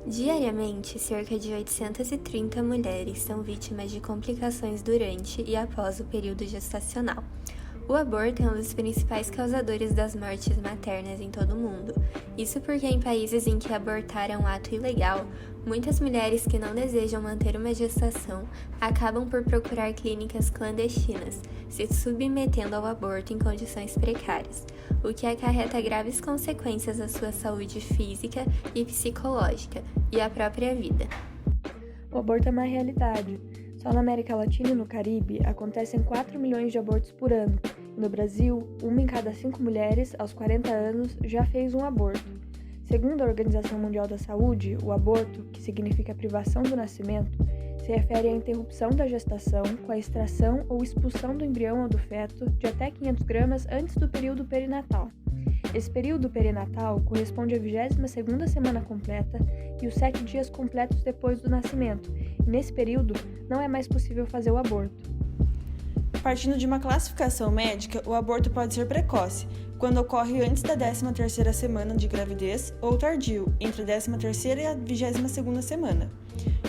Diariamente, cerca de 830 mulheres são vítimas de complicações durante e após o período gestacional. O aborto é um dos principais causadores das mortes maternas em todo o mundo. Isso porque em países em que abortar é um ato ilegal, muitas mulheres que não desejam manter uma gestação acabam por procurar clínicas clandestinas, se submetendo ao aborto em condições precárias, o que acarreta graves consequências à sua saúde física e psicológica e à própria vida. O aborto é uma realidade. Só na América Latina e no Caribe acontecem 4 milhões de abortos por ano. No Brasil, 1 em cada 5 mulheres aos 40 anos já fez um aborto. Segundo a Organização Mundial da Saúde, o aborto, que significa privação do nascimento, se refere à interrupção da gestação com a extração ou expulsão do embrião ou do feto de até 500 gramas antes do período perinatal. Esse período perinatal corresponde à 22ª semana completa e os 7 dias completos depois do nascimento, e nesse período não é mais possível fazer o aborto. Partindo de uma classificação médica, o aborto pode ser precoce, quando ocorre antes da 13ª semana de gravidez, ou tardio, entre a 13ª e a 22ª semana.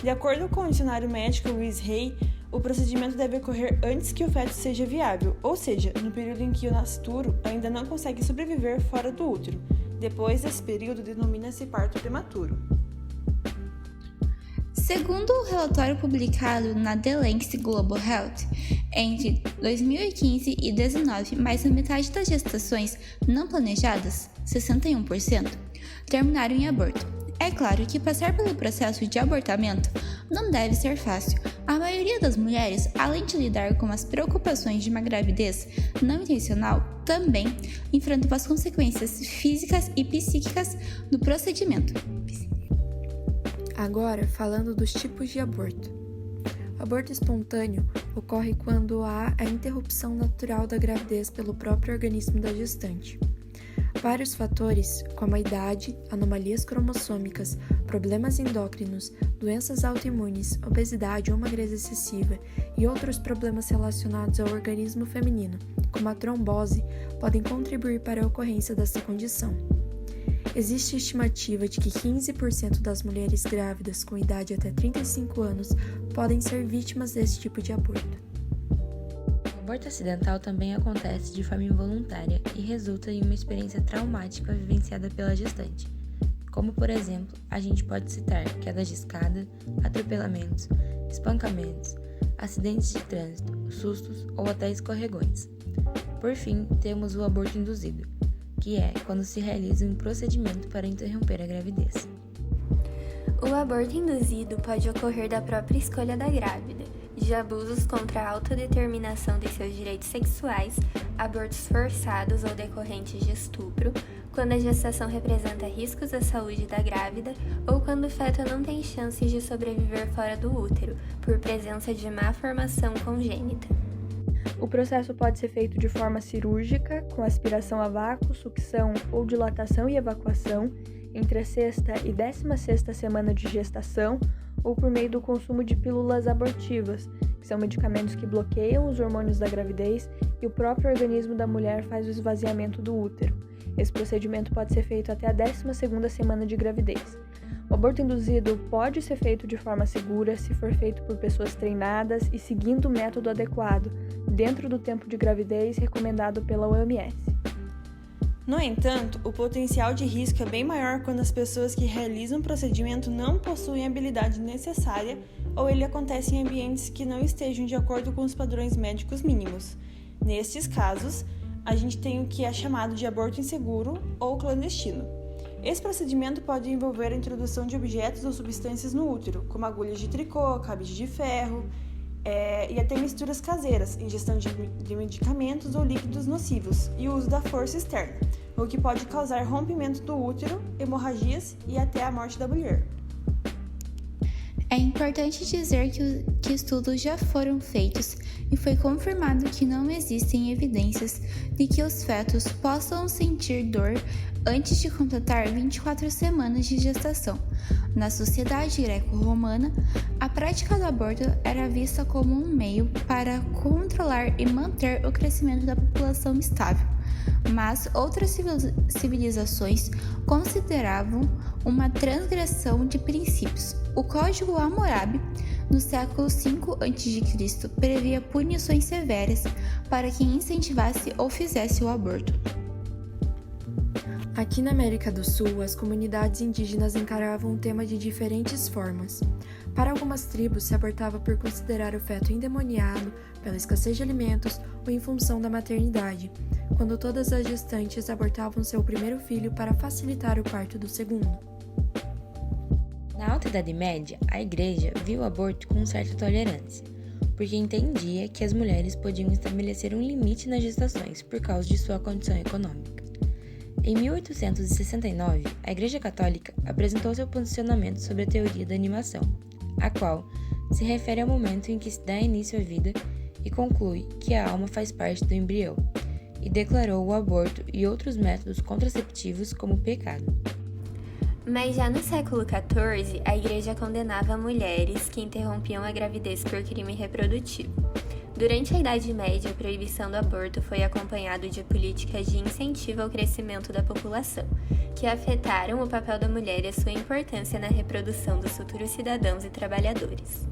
De acordo com o dicionário médico Louise Hay, o procedimento deve ocorrer antes que o feto seja viável, ou seja, no período em que o nascituro ainda não consegue sobreviver fora do útero. Depois desse período, denomina-se parto prematuro. Segundo o relatório publicado na The Lancet Global Health, entre 2015 e 2019, mais da metade das gestações não planejadas, 61%, terminaram em aborto. É claro que passar pelo processo de abortamento não deve ser fácil. A maioria das mulheres, além de lidar com as preocupações de uma gravidez não intencional, também enfrentam as consequências físicas e psíquicas do procedimento. Agora, falando dos tipos de aborto. O aborto espontâneo ocorre quando há a interrupção natural da gravidez pelo próprio organismo da gestante. Vários fatores, como a idade, anomalias cromossômicas, problemas endócrinos, doenças autoimunes, obesidade ou magreza excessiva e outros problemas relacionados ao organismo feminino, como a trombose, podem contribuir para a ocorrência dessa condição. Existe estimativa de que 15% das mulheres grávidas com idade até 35 anos podem ser vítimas desse tipo de aborto. O aborto acidental também acontece de forma involuntária e resulta em uma experiência traumática vivenciada pela gestante, como, por exemplo, a gente pode citar quedas de escada, atropelamentos, espancamentos, acidentes de trânsito, sustos ou até escorregões. Por fim, temos o aborto induzido, que é quando se realiza um procedimento para interromper a gravidez. O aborto induzido pode ocorrer da própria escolha da grávida, de abusos contra a autodeterminação de seus direitos sexuais, abortos forçados ou decorrentes de estupro, quando a gestação representa riscos à saúde da grávida ou quando o feto não tem chances de sobreviver fora do útero, por presença de má formação congênita. O processo pode ser feito de forma cirúrgica, com aspiração a vácuo, sucção ou dilatação e evacuação, entre a 6ª e 16ª semana de gestação, ou por meio do consumo de pílulas abortivas, que são medicamentos que bloqueiam os hormônios da gravidez e o próprio organismo da mulher faz o esvaziamento do útero. Esse procedimento pode ser feito até a 12ª semana de gravidez. O aborto induzido pode ser feito de forma segura se for feito por pessoas treinadas e seguindo o método adequado, dentro do tempo de gravidez recomendado pela OMS. No entanto, o potencial de risco é bem maior quando as pessoas que realizam o procedimento não possuem a habilidade necessária ou ele acontece em ambientes que não estejam de acordo com os padrões médicos mínimos. Nestes casos, a gente tem o que é chamado de aborto inseguro ou clandestino. Esse procedimento pode envolver a introdução de objetos ou substâncias no útero, como agulhas de tricô, cabide de ferro, e até misturas caseiras, ingestão de medicamentos ou líquidos nocivos e o uso da força externa, o que pode causar rompimento do útero, hemorragias e até a morte da mulher. É importante dizer que estudos já foram feitos e foi confirmado que não existem evidências de que os fetos possam sentir dor antes de completar 24 semanas de gestação. Na sociedade greco-romana, a prática do aborto era vista como um meio para controlar e manter o crescimento da população estável. mas outras civilizações consideravam uma transgressão de princípios. O Código Hammurabi, no século V a.C., previa punições severas para quem incentivasse ou fizesse o aborto. Aqui na América do Sul, as comunidades indígenas encaravam o tema de diferentes formas. Para algumas tribos, se abortava por considerar o feto endemoniado, pela escassez de alimentos ou em função da maternidade, quando todas as gestantes abortavam seu primeiro filho para facilitar o parto do segundo. Na Alta Idade Média, a Igreja viu o aborto com certa tolerância, porque entendia que as mulheres podiam estabelecer um limite nas gestações por causa de sua condição econômica. Em 1869, a Igreja Católica apresentou seu posicionamento sobre a teoria da animação, a qual se refere ao momento em que se dá início à vida e conclui que a alma faz parte do embrião, e declarou o aborto e outros métodos contraceptivos como pecado. Mas já no século XIV, a Igreja condenava mulheres que interrompiam a gravidez por crime reprodutivo. Durante a Idade Média, a proibição do aborto foi acompanhada de políticas de incentivo ao crescimento da população, que afetaram o papel da mulher e a sua importância na reprodução dos futuros cidadãos e trabalhadores.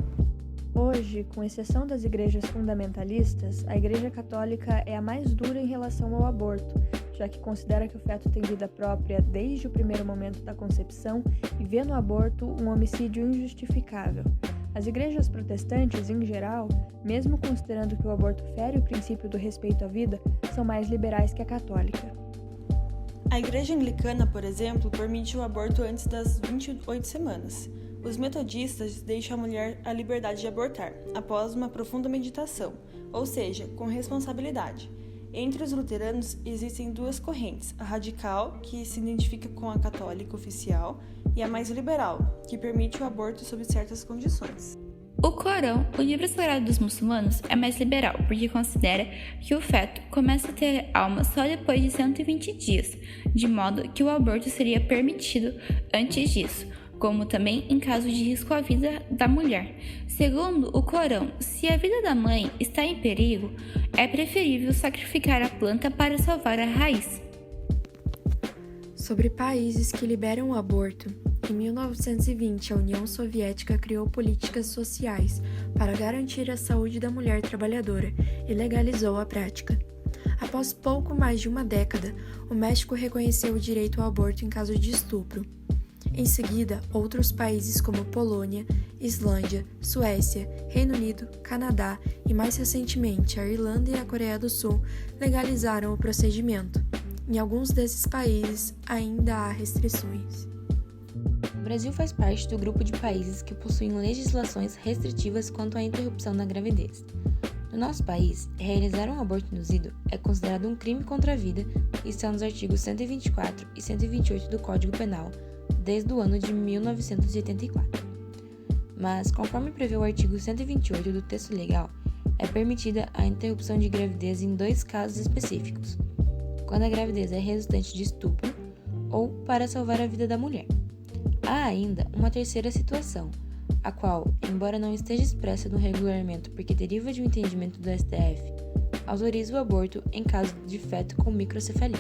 Hoje, com exceção das igrejas fundamentalistas, a Igreja Católica é a mais dura em relação ao aborto, já que considera que o feto tem vida própria desde o primeiro momento da concepção e vê no aborto um homicídio injustificável. As igrejas protestantes, em geral, mesmo considerando que o aborto fere o princípio do respeito à vida, são mais liberais que a católica. A Igreja Anglicana, por exemplo, permite o aborto antes das 28 semanas. Os metodistas deixam a mulher a liberdade de abortar, após uma profunda meditação, ou seja, com responsabilidade. Entre os luteranos existem duas correntes, a radical, que se identifica com a católica oficial, e a mais liberal, que permite o aborto sob certas condições. O Corão, o livro sagrado dos muçulmanos, é mais liberal, porque considera que o feto começa a ter alma só depois de 120 dias, de modo que o aborto seria permitido antes disso, como também em caso de risco à vida da mulher. Segundo o Corão, se a vida da mãe está em perigo, é preferível sacrificar a planta para salvar a raiz. Sobre países que liberam o aborto, em 1920 a União Soviética criou políticas sociais para garantir a saúde da mulher trabalhadora e legalizou a prática. Após pouco mais de uma década, o México reconheceu o direito ao aborto em caso de estupro. Em seguida, outros países como Polônia, Islândia, Suécia, Reino Unido, Canadá e, mais recentemente, a Irlanda e a Coreia do Sul legalizaram o procedimento. Em alguns desses países, ainda há restrições. O Brasil faz parte do grupo de países que possuem legislações restritivas quanto à interrupção da gravidez. No nosso país, realizar um aborto induzido é considerado um crime contra a vida e está nos artigos 124 e 128 do Código Penal, desde o ano de 1984. Mas, conforme prevê o artigo 128 do texto legal, é permitida a interrupção de gravidez em dois casos específicos: quando a gravidez é resultante de estupro ou para salvar a vida da mulher. Há ainda uma terceira situação, a qual, embora não esteja expressa no regulamento porque deriva de um entendimento do STF, autoriza o aborto em caso de feto com microcefalia.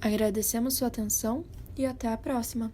Agradecemos sua atenção e até a próxima!